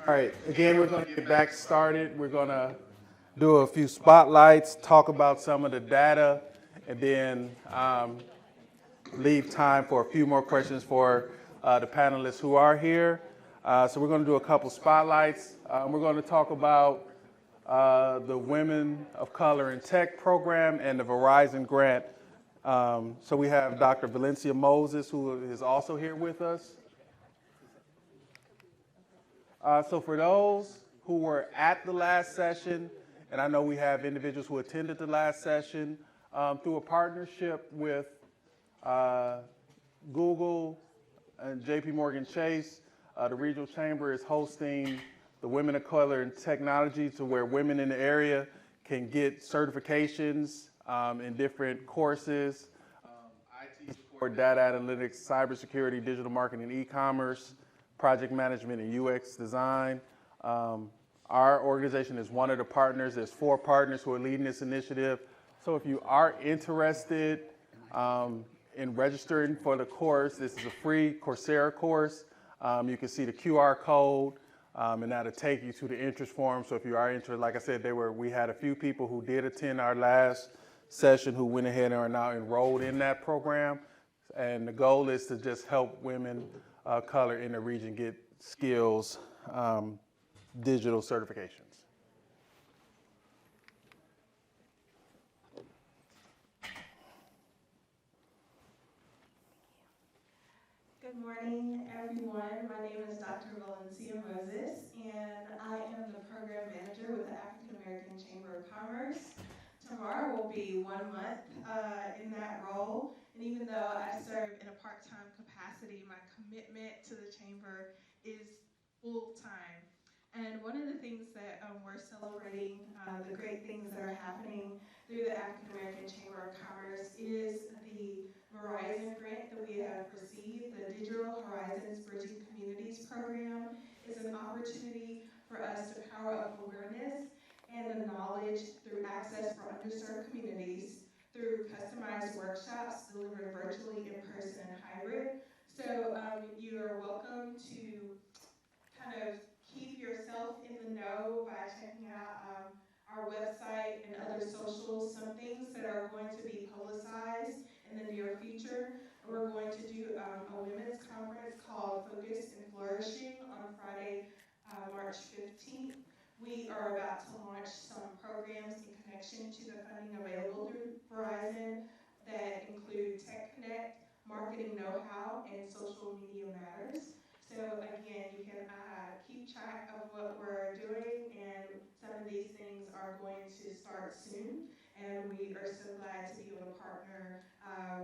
All right, again, we're going to get back started. We're going to do a few spotlights, talk about some of the data, and then leave time for a few more questions for the panelists who are here. So we're going to do a couple spotlights. We're going to talk about the Women of Color in Tech program and the Verizon grant. So we have Dr. Valencia Moses, who is also here with us. So for those who were at the last session, and I know we have individuals who attended the last session, through a partnership with Google and JP Morgan Chase, the Regional Chamber is hosting the Women of Color in Technology, to where women in the area can get certifications in different courses, IT support, data analytics, cybersecurity, digital marketing, e-commerce, project management, and UX design. Our organization is one of the partners. There's 4 partners who are leading this initiative. So if you are interested in registering for the course, this is a free Coursera course. You can see the QR code, and that'll take you to the interest form. So if you are interested, like I said, we had a few people who did attend our last session who went ahead and are now enrolled in that program. And the goal is to just help women of color in the region get skills, digital certifications. Good morning, everyone. My name is Dr. Valencia Moses, and I am the program manager with the African American Chamber of Commerce. Tomorrow will be 1 month in that role, and even though I serve in a part-time capacity, my commitment to the chamber is full-time. And one of the things that we're celebrating, the great things that are happening through the African American Chamber of Commerce, is the Verizon grant that we have received. The Digital Horizons Bridging Communities program is an opportunity for us to power up awareness and the knowledge through access for underserved communities through customized workshops delivered virtually, in person, and hybrid. So you are welcome to kind of keep yourself in the know by checking out our website and other socials. Some things that are going to be publicized in the near future. We're going to do a women's conference called Focus and Flourishing on Friday, March 15th. We are about to launch some programs in connection to the funding available through Verizon that include Tech Connect, Marketing Know-How, and Social Media Matters. So again, you can keep track of what we're doing, and some of these things are going to start soon. And we are so glad to be able to partner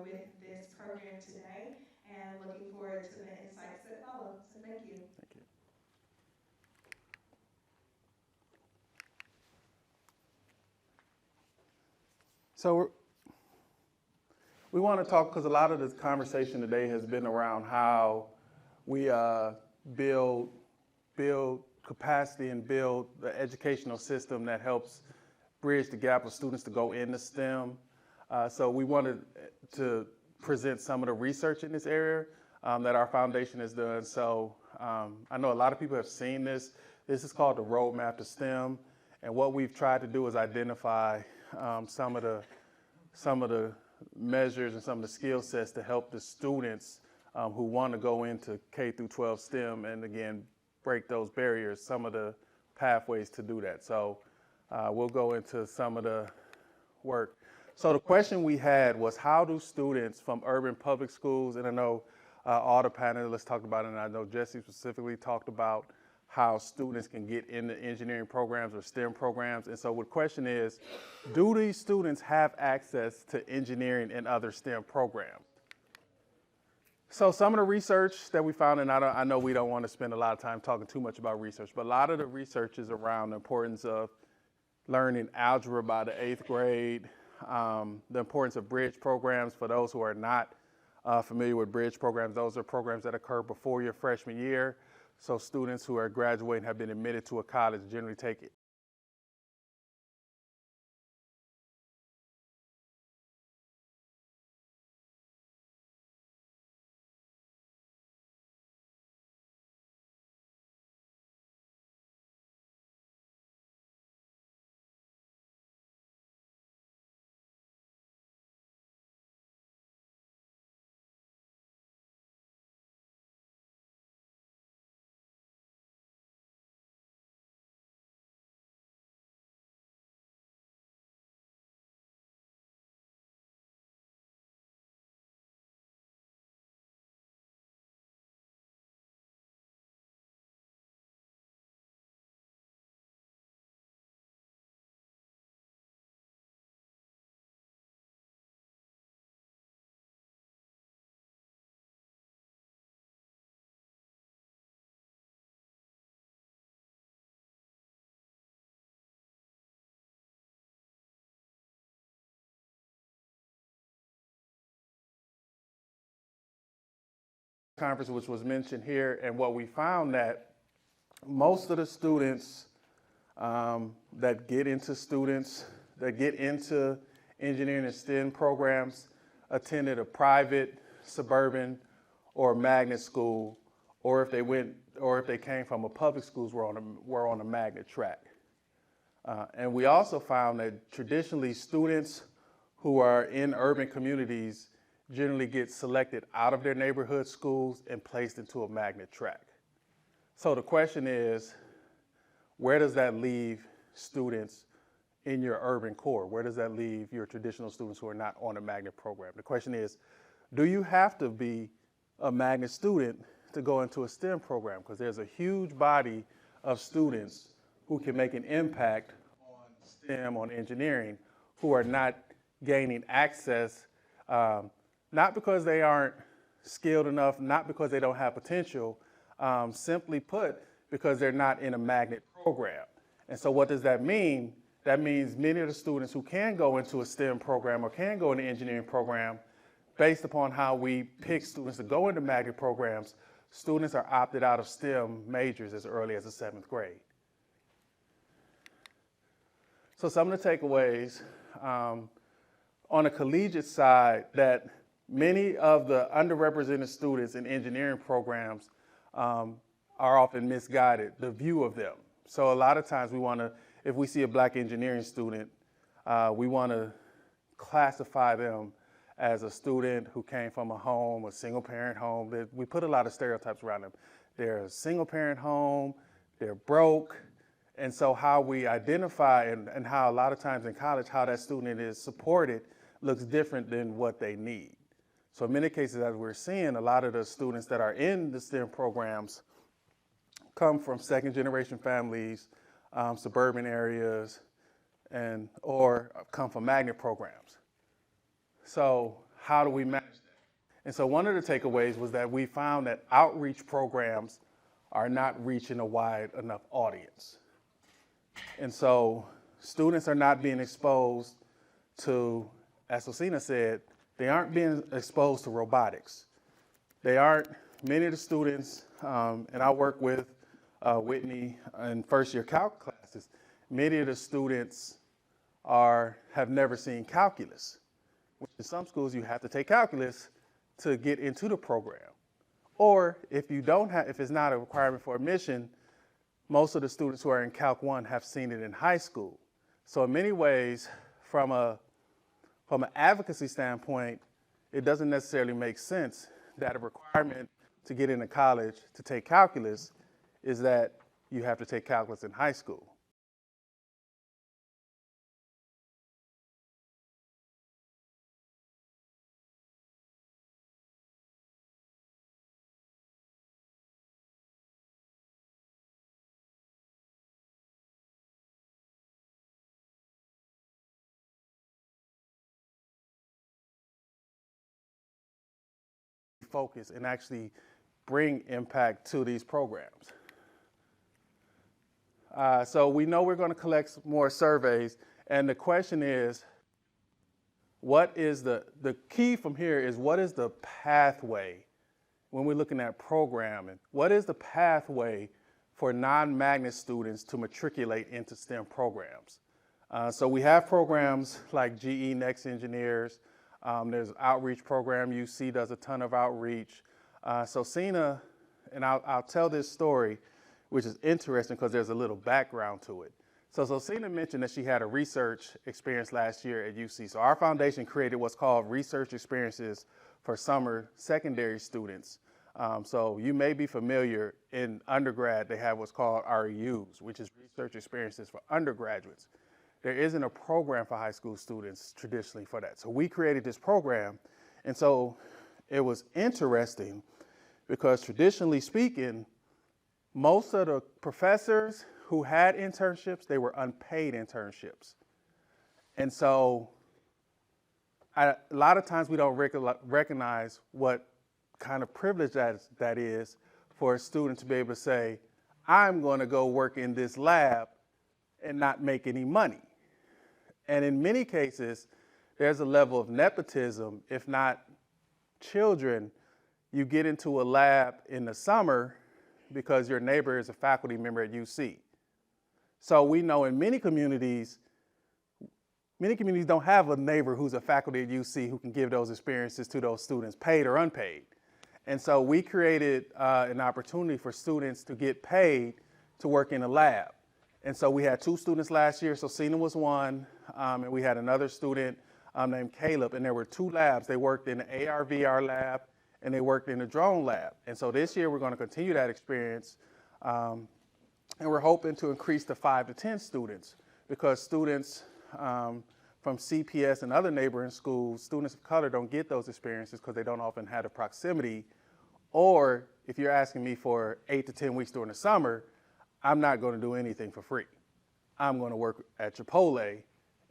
with this program today, and looking forward to the insights that follow. So thank you. Thank you. So we want to talk, because a lot of this conversation today has been around how we build capacity and build the educational system that helps bridge the gap of students to go into STEM. So we wanted to present some of the research in this area that our foundation has done. So I know a lot of people have seen this. This is called the Roadmap to STEM. And what we've tried to do is identify some of the measures and some of the skill sets to help the students who want to go into K through 12 STEM, and again, break those barriers, some of the pathways to do that. So we'll go into some of the work. So the question we had was, how do students from urban public schools, and I know all the panelists talked about it, and I know Jesse specifically talked about how students can get into engineering programs or STEM programs. And so the question is, do these students have access to engineering and other STEM programs? So some of the research that we found, and I know we don't want to spend a lot of time talking too much about research, but a lot of the research is around the importance of learning algebra by the 8th grade, the importance of bridge programs. For those who are not familiar with bridge programs, those are programs that occur before your freshman year. So students who are graduating have been admitted to a college generally take conference, which was mentioned here, and what we found that most of the students that get into engineering and STEM programs attended a private, suburban, or magnet school, or if they came from a public schools were on a magnet track. And we also found that traditionally students who are in urban communities generally get selected out of their neighborhood schools and placed into a magnet track. So the question is, where does that leave students in your urban core? Where does that leave your traditional students who are not on a magnet program? The question is, do you have to be a magnet student to go into a STEM program? Because there's a huge body of students who can make an impact on STEM, on engineering, who are not gaining access, not because they aren't skilled enough, not because they don't have potential, simply put, because they're not in a magnet program. And so what does that mean? That means many of the students who can go into a STEM program or can go into an engineering program, based upon how we pick students to go into magnet programs, students are opted out of STEM majors as early as the 7th grade. So some of the takeaways, on a collegiate side, that many of the underrepresented students in engineering programs are often misguided, the view of them. So a lot of times if we see a black engineering student, we want to classify them as a student who came from a single parent home. We put a lot of stereotypes around them. They're a single parent home, they're broke. And so how we identify and how a lot of times in college, how that student is supported looks different than what they need. So in many cases, as we're seeing, a lot of the students that are in the STEM programs come from second-generation families, suburban areas, or come from magnet programs. So how do we manage that? And so one of the takeaways was that we found that outreach programs are not reaching a wide enough audience. And so students are not being exposed to, as Osina said, they aren't being exposed to robotics. Many of the students, and I work with Whitney in first-year calc classes, many of the students have never seen calculus. In some schools, you have to take calculus to get into the program. Or if it's not a requirement for admission, most of the students who are in Calc 1 have seen it in high school. So in many ways, from an advocacy standpoint, it doesn't necessarily make sense that a requirement to get into college to take calculus is that you have to take calculus in high school. Focus and actually bring impact to these programs. So we know we're going to collect more surveys, and the question is, the key from here is what is the pathway when we're looking at programming? What is the pathway for non-magnet students to matriculate into STEM programs? So we have programs like GE Next Engineers. There's an outreach program. UC does a ton of outreach. So Sina, and I'll tell this story, which is interesting because there's a little background to it. So Sina mentioned that she had a research experience last year at UC. So our foundation created what's called research experiences for summer secondary students. So you may be familiar, in undergrad, they have what's called REUs, which is research experiences for undergraduates. There isn't a program for high school students traditionally for that. So we created this program. And so it was interesting because traditionally speaking, most of the professors who had internships, they were unpaid internships. And so a lot of times we don't recognize what kind of privilege that is for a student to be able to say, I'm going to go work in this lab and not make any money. And in many cases, there's a level of nepotism, if not children, you get into a lab in the summer because your neighbor is a faculty member at UC. So we know in many communities don't have a neighbor who's a faculty at UC who can give those experiences to those students, paid or unpaid. And so we created an opportunity for students to get paid to work in a lab. And so we had 2 students last year, so Sina was one, and we had another student named Caleb, and there were 2 labs. They worked in the AR/VR lab, and they worked in the drone lab. And so this year we're going to continue that experience, and we're hoping to increase to 5 to 10 students, because students from CPS and other neighboring schools, students of color don't get those experiences because they don't often have the proximity. Or if you're asking me for 8 to 10 weeks during the summer, I'm not going to do anything for free. I'm going to work at Chipotle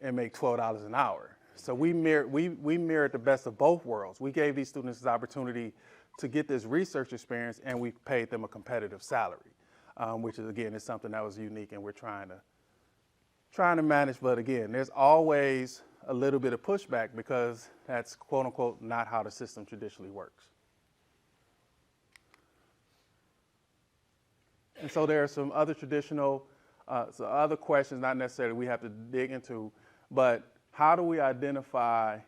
and make $12 an hour. So we mirrored the best of both worlds. We gave these students this opportunity to get this research experience, and we paid them a competitive salary, which is, again, is something that was unique, and we're trying to manage. But again, there's always a little bit of pushback because that's, quote unquote, not how the system traditionally works. And so there are some other traditional, some other questions, not necessarily we have to dig into, but how do we identify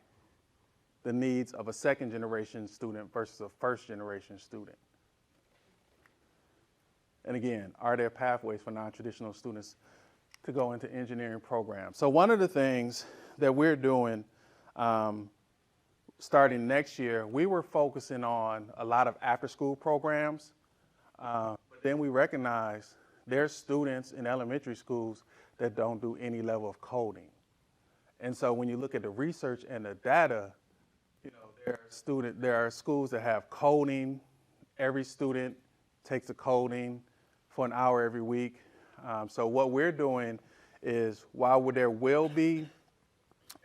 the needs of a second generation student versus a first generation student? And again, are there pathways for non-traditional students to go into engineering programs? So one of the things that we're doing starting next year, we were focusing on a lot of after-school programs. But then we recognize there's students in elementary schools that don't do any level of coding. And so when you look at the research and the data, you know, there are schools that have coding. Every student takes a coding for an hour every week. So what we're doing is, while there will be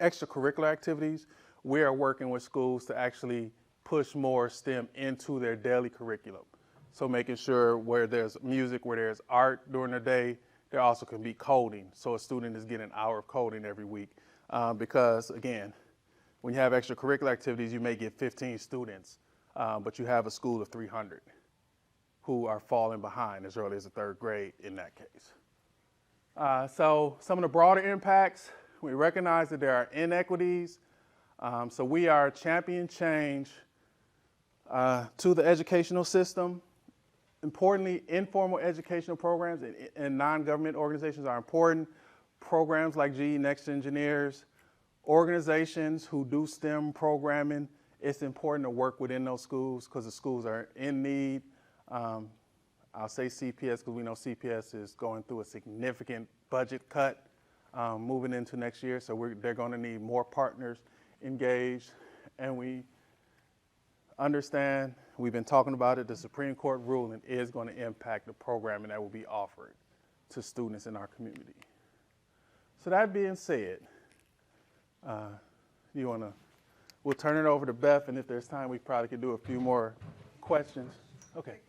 extracurricular activities, we are working with schools to actually push more STEM into their daily curriculum. So making sure where there's music, where there's art during the day, there also can be coding. So a student is getting an hour of coding every week. Because again, when you have extracurricular activities, you may get 15 students, but you have a school of 300 who are falling behind as early as the 3rd grade in that case. So some of the broader impacts, we recognize that there are inequities. So we are championing change to the educational system. Importantly, informal educational programs and non-government organizations are important. Programs like GE Next Engineers, organizations who do STEM programming, it's important to work within those schools because the schools are in need. I'll say CPS because we know CPS is going through a significant budget cut moving into next year, so they're going to need more partners engaged. And we understand, we've been talking about it, the Supreme Court ruling is going to impact the programming that will be offered to students in our community. So that being said, we'll turn it over to Beth, and if there's time, we probably could do a few more questions. Okay.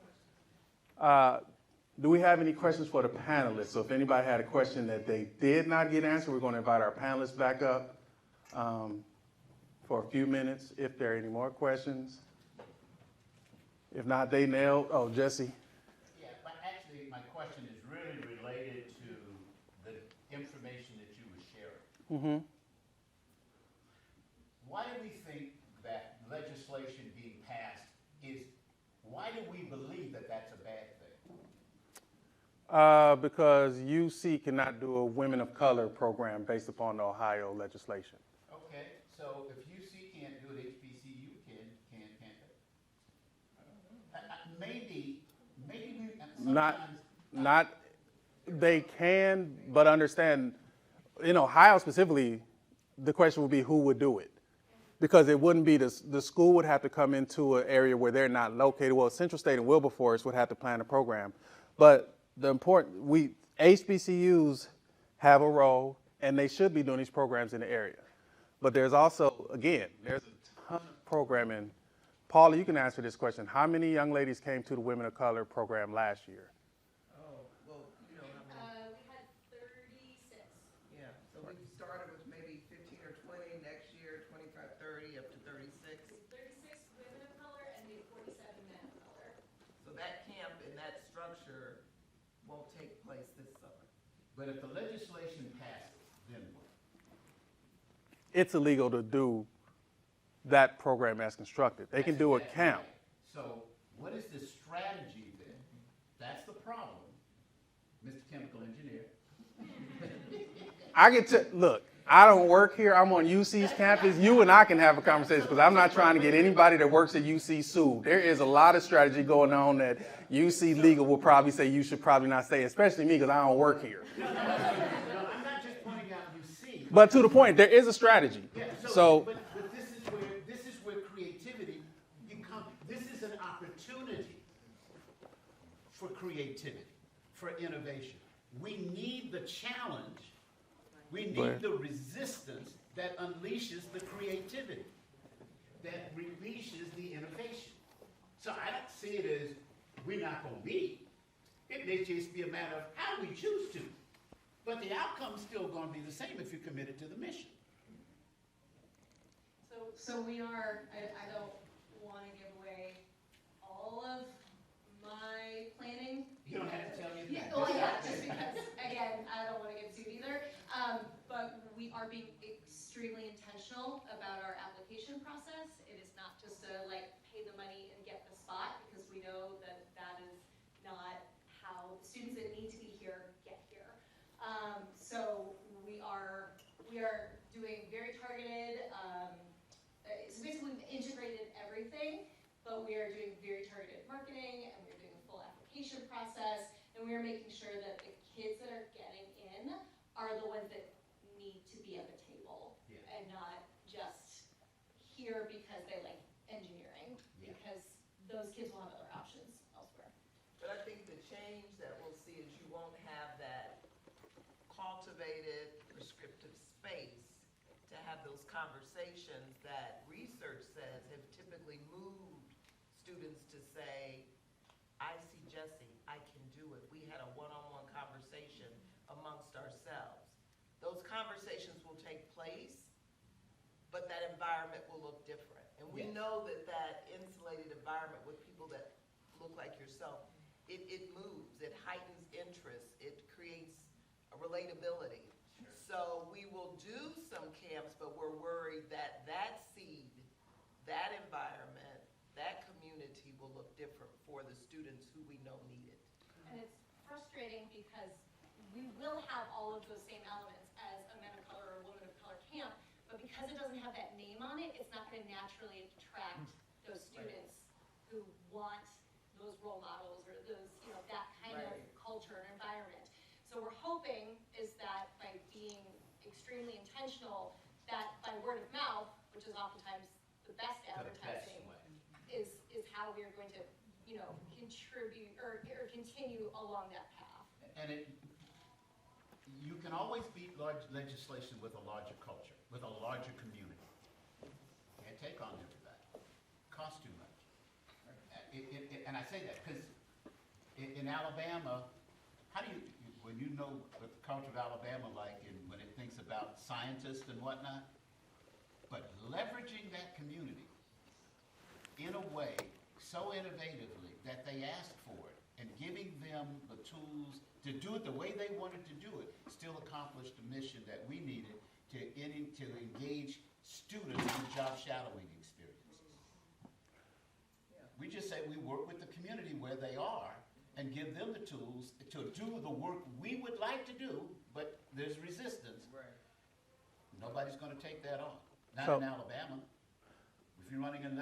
Do we have any questions for the panelists? So if anybody had a question that they did not get answered, we're going to invite our panelists back up for a few minutes if there are any more questions. If not, they nailed. Oh, Jesse. Yeah, but actually my question is really related to the information that you were sharing. Mm-hmm. Why do we think that legislation being passed why do we believe that that's a bad thing? Because UC cannot do a Women of Color program based upon the Ohio legislation. Okay, so if UC can't do it, HBCU can't they? Maybe we sometimes... They can, but understand, in Ohio specifically, the question would be who would do it. Because it wouldn't be, the school would have to come into an area where they're not located. Well, Central State and Wilberforce would have to plan a program. But HBCUs have a role, and they should be doing these programs in the area. But there's also, again, there's a ton of programming. Paula, you can answer this question. How many young ladies came to the Women of Color program last year? Oh, well, you know how many? We had 36. Yeah, so we started with maybe 15 or 20, next year 25, 30, up to 36. 36 women of color and we had 47 But if the legislation passes, then what? It's illegal to do that program as constructed. They can do a That's exactly camp. right. So what is the strategy then? That's the problem, Mr. Chemical Engineer. I get to, look, I don't work here. I'm on UC's campus. You and I can have a conversation because I'm not trying to get anybody that works at UC sued. There is a lot of strategy going on that UC legal will probably say you should probably not say, especially me because I don't work here. No, I'm not just pointing out UC. But to the point, there is a strategy. Yeah, So but this is where creativity becomes, this is an opportunity for creativity, for innovation. We need the challenge. We Go ahead. need the resistance that unleashes the creativity, that releases the innovation. So I don't see it as we're not going to meet. It may just be a matter of how we choose to. But the outcome's still going to be the same if you're committed to the mission. So we are, I don't want to give away all of my planning. You don't have to tell me Yeah, that. well, yeah, just because, again, I don't want to get sued either. But we are being extremely intentional about our application process. It is not just a pay the money and get the spot, because we know that that is not how the students that need to be here get here. So we are doing very targeted, so basically we've integrated everything, but we are doing very targeted marketing, and we're doing a full application process, and we are making sure that the kids that are getting in are the ones that need to be at the table, Yeah. and not just here because they like engineering, Yeah. because those kids will have other options elsewhere. But I think the change that we'll see is you won't have that cultivated, prescriptive space to have those conversations that research says have typically moved students to say, I see Jesse, I can do it. We had a one-on-one conversation amongst ourselves. Those conversations will take place, but that environment will look different. And we Yes. know that that insulated environment with people that look like yourself, it moves, it heightens interest, it creates a relatability. Sure. So we will do some camps, but we're worried that that seed, that environment, that community will look different for the students who we know need it. And it's frustrating because we will have all of those same elements as a men of color or a woman of color camp, but because it doesn't have that name on it, it's not going to naturally attract those students who want those role models or those, that kind of Right. culture and environment. So we're hoping is that by being extremely intentional, that by word of mouth, which is oftentimes the best The best advertising, way. is how we are going to, contribute or continue along that path. And you can always beat large legislation with a larger culture, with a larger community. Can't take on everybody. Costs too much. And I say that because in Alabama, how do when you know what the culture of Alabama like, and when it thinks about scientists and whatnot, but leveraging that community in a way so innovatively that they asked for it, and giving them the tools to do it the way they wanted to do it, still accomplished the mission that we needed to engage students in job shadowing experiences. We just say we work with the community where they are and give them the tools to do the work we would like to do, but there's resistance. Right. Nobody's going to take that on. Not So- in Alabama. If you're running in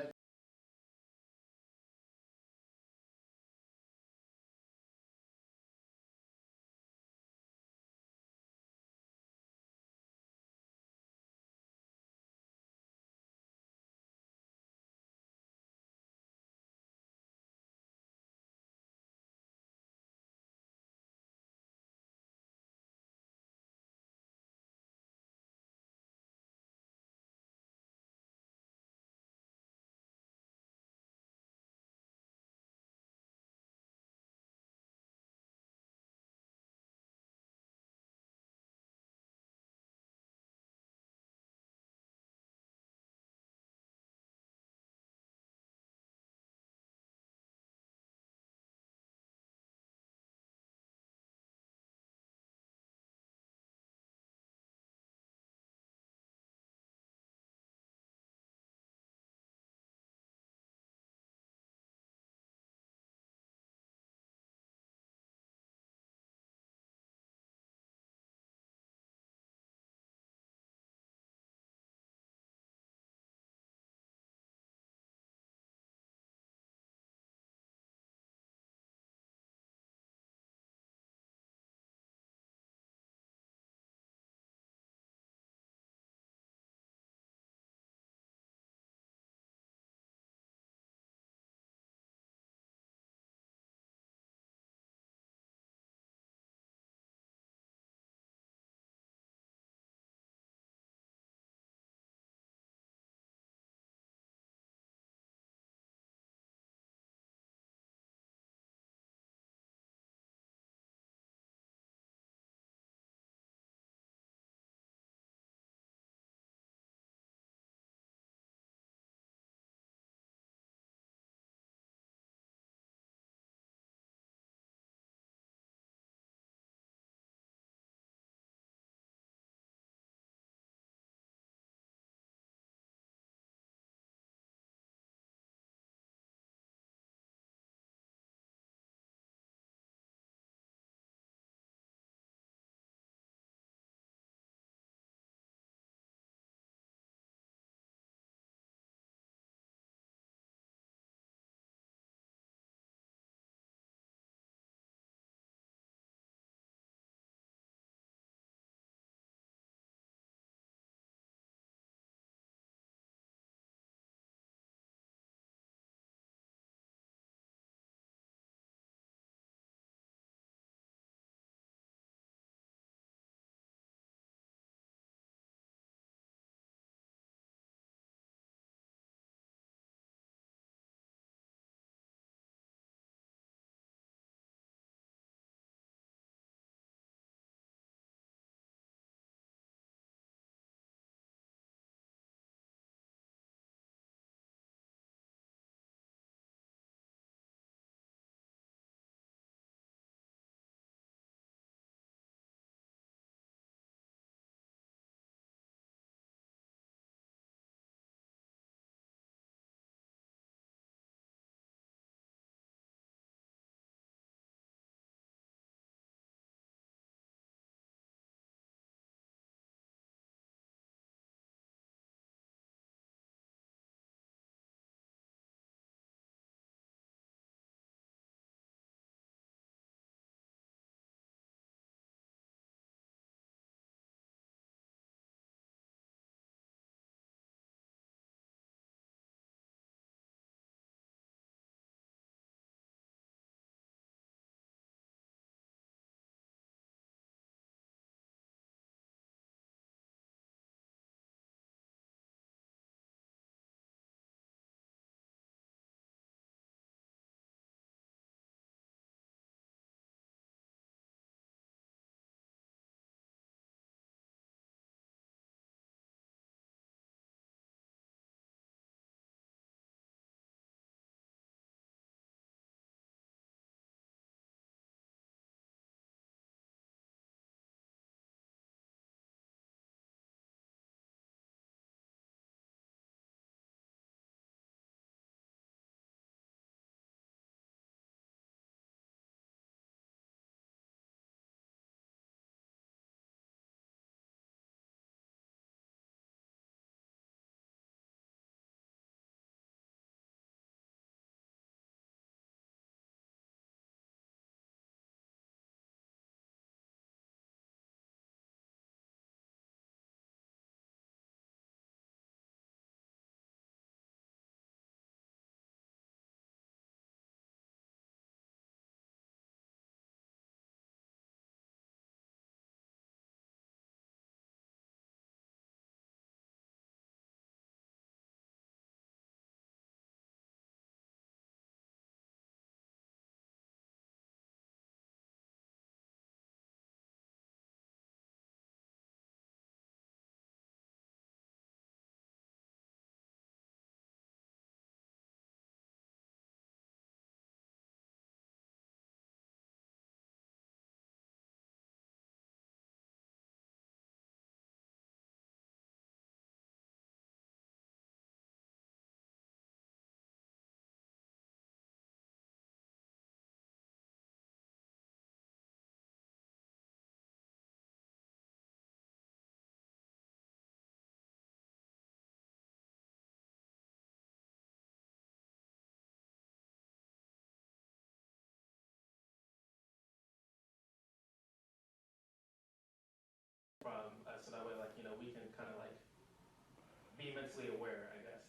be mentally aware, I guess.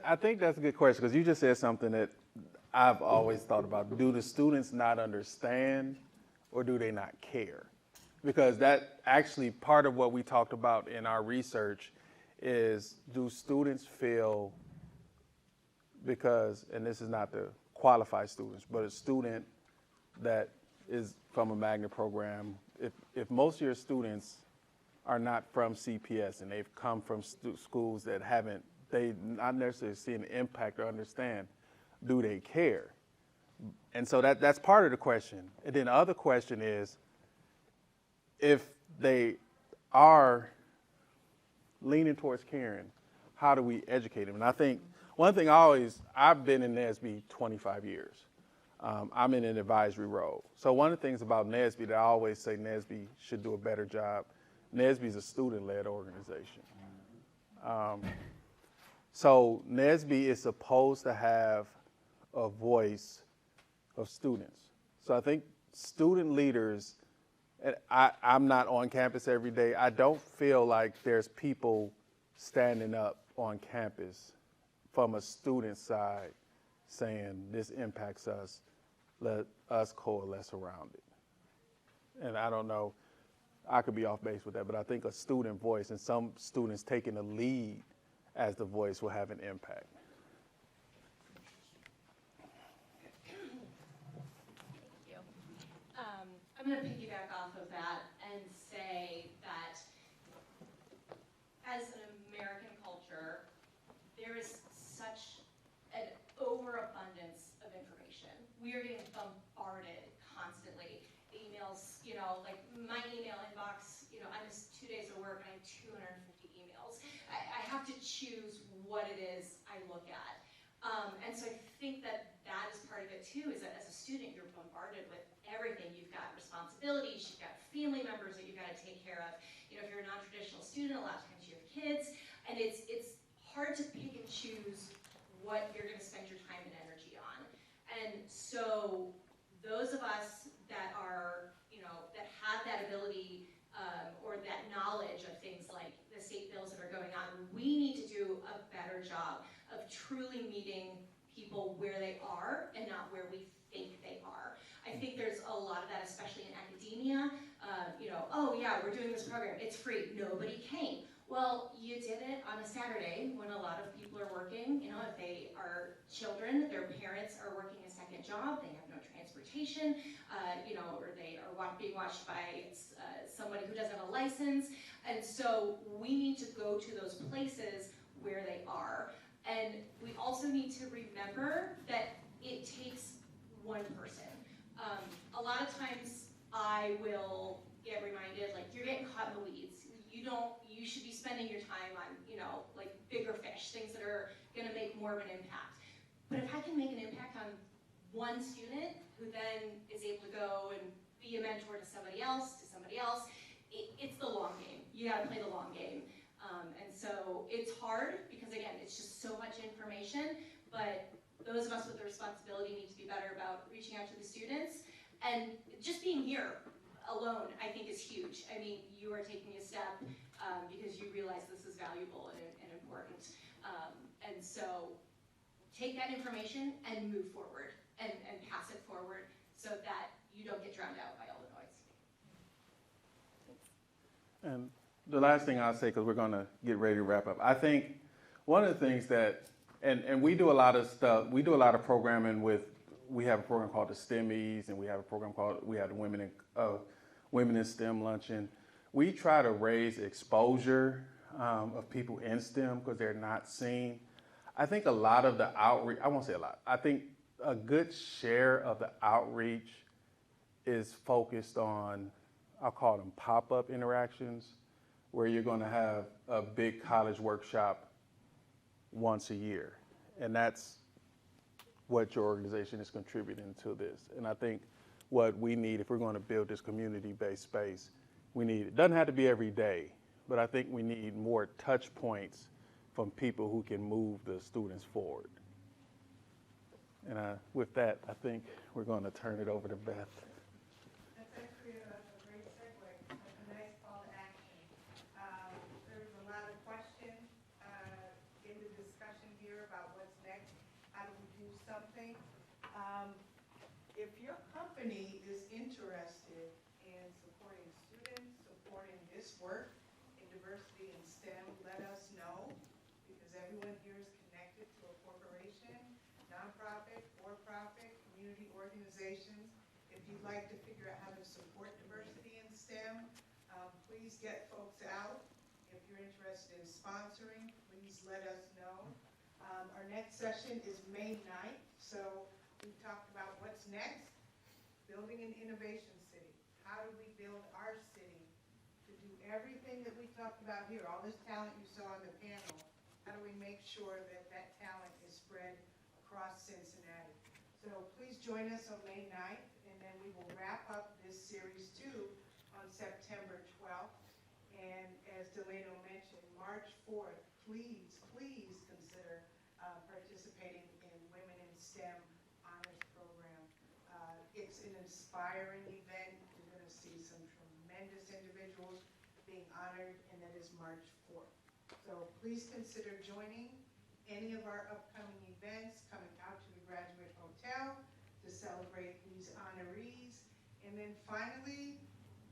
I think that's a good question because you just said something that I've always thought about. Do the students not understand or do they not care? Because that actually part of what we talked about in our research is, do students feel, because, and this is not to qualify students, but a student that is from a magnet program, if most of your students are not from CPS and they've come from schools that haven't, they not necessarily see an impact or understand, do they care? And so that's part of the question. And then the other question is, if they are leaning towards caring, how do we educate them? And I think one thing I've been in NSBE 25 years. I'm in an advisory role. So one of the things about NSBE that I always say NSBE should do a better job, NSBE is a student-led organization. So NSBE is supposed to have a voice of students. So I think student leaders, and I'm not on campus every day, I don't feel like there's people standing up on campus from a student side saying this impacts us, let us coalesce around it. And I don't know, I could be off base with that, but I think a student voice and some students taking the lead as the voice will have an impact. Thank you. I'm going to piggyback off of that and say that as an American culture, there is such an overabundance of information. We are getting bombarded constantly. Emails, like my email inbox, I miss 2 days of work and I have 250 emails. I have to choose what it is I look at. And so I think that is part of it too, is that as a student, you're bombarded with everything. You've got responsibilities, you've got family members that you've got to take care of. If you're a non-traditional student, a lot of times you have kids, and it's hard to pick and choose what you're going to spend your time and energy on. And so those of us that are, that have that ability or that knowledge of things like the state bills that are going on, we need to do a better job of truly meeting people where they are and not where we think they are. I think there's a lot of that, especially in academia. Oh yeah, we're doing this program, it's free, nobody came. Well, you did it on a Saturday when a lot of people are working. If they are children, their parents are working a second job, they have no transportation, or they are being watched by somebody who doesn't have a license. And so we need to go to those places where they are. And we also need to remember that it takes one person. A lot of times I will get reminded, like, you're getting caught in the weeds. You should be spending your time on, like bigger fish, things that are gonna make more of an impact. But if I can make an impact on one student who then is able to go and be a mentor to somebody else, it's the long game. You gotta play the long game. And so it's hard because, again, it's just so much information, but those of us with the responsibility need to be better about reaching out to the students. And just being here alone, I think, is huge. I mean, you are taking a step because you realize this is valuable and important. And so take that information and move forward and pass it forward so that you don't get drowned out by all the noise. And the last thing I'll say, because we're going to get ready to wrap up, I think one of the things that, and we do a lot of stuff, we do a lot of programming with, we have a program called the STEMmies, and we have a program called, we have the Women in STEM Luncheon. We try to raise exposure of people in STEM because they're not seen. I think a lot of the outreach, I won't say a lot, I think a good share of the outreach is focused on, I'll call them pop-up interactions, where you're going to have a big college workshop once a year. And that's what your organization is contributing to this. And I think what we need, if we're going to build this community-based space, we need, it doesn't have to be every day, but I think we need more touch points from people who can move the students forward. And with that, I think we're going to turn it over to Beth. That's actually a great segue. That's a nice call to action. There's a lot of question in the discussion here about what's next. How do we do something? If your company is interested in supporting students, supporting this work in diversity and STEM, let us know, because everyone here is connected to a corporation, nonprofit, for-profit, community organizations. If you'd like to figure out how to support diversity in STEM, please get folks out. If you're interested in sponsoring, please let us know. Our next session is May 9th, so we talked about what's next. Building an innovation city. How do we build our city to do everything that we talked about here, all this talent you saw on the panel? How do we make sure that that talent is spread across Cincinnati? So please join us on May 9th, and then we will wrap up this series 2 on September 12th. And as Delano mentioned, March 4th, please consider participating in Women in STEM Honors Program. It's an inspiring event. You're going to see some tremendous individuals being honored, and that is March 4th. So please consider joining any of our upcoming events, coming out to the Graduate Hotel to celebrate these honorees. And then finally,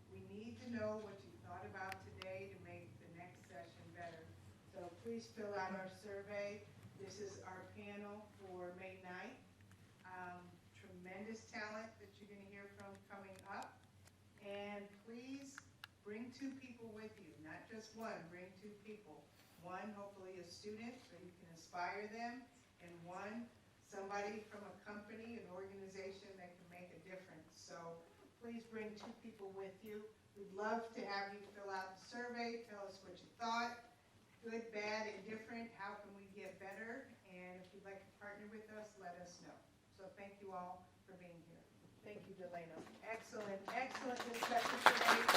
we need to know what you thought about today to make the next session better. So please fill out our survey. This is our panel for May 9th. Tremendous talent that you're going to hear from coming up. And please bring 2 people with you, not just one, bring 2 people. One, hopefully a student, so you can inspire them, and one, somebody from a company, an organization that can make a difference. So please bring 2 people with you. We'd love to have you fill out the survey, tell us what you thought, good, bad, indifferent, how can we get better, and if you'd like to partner with us, let us know. So thank you all for being here. Thank you, Delano. Excellent discussion today.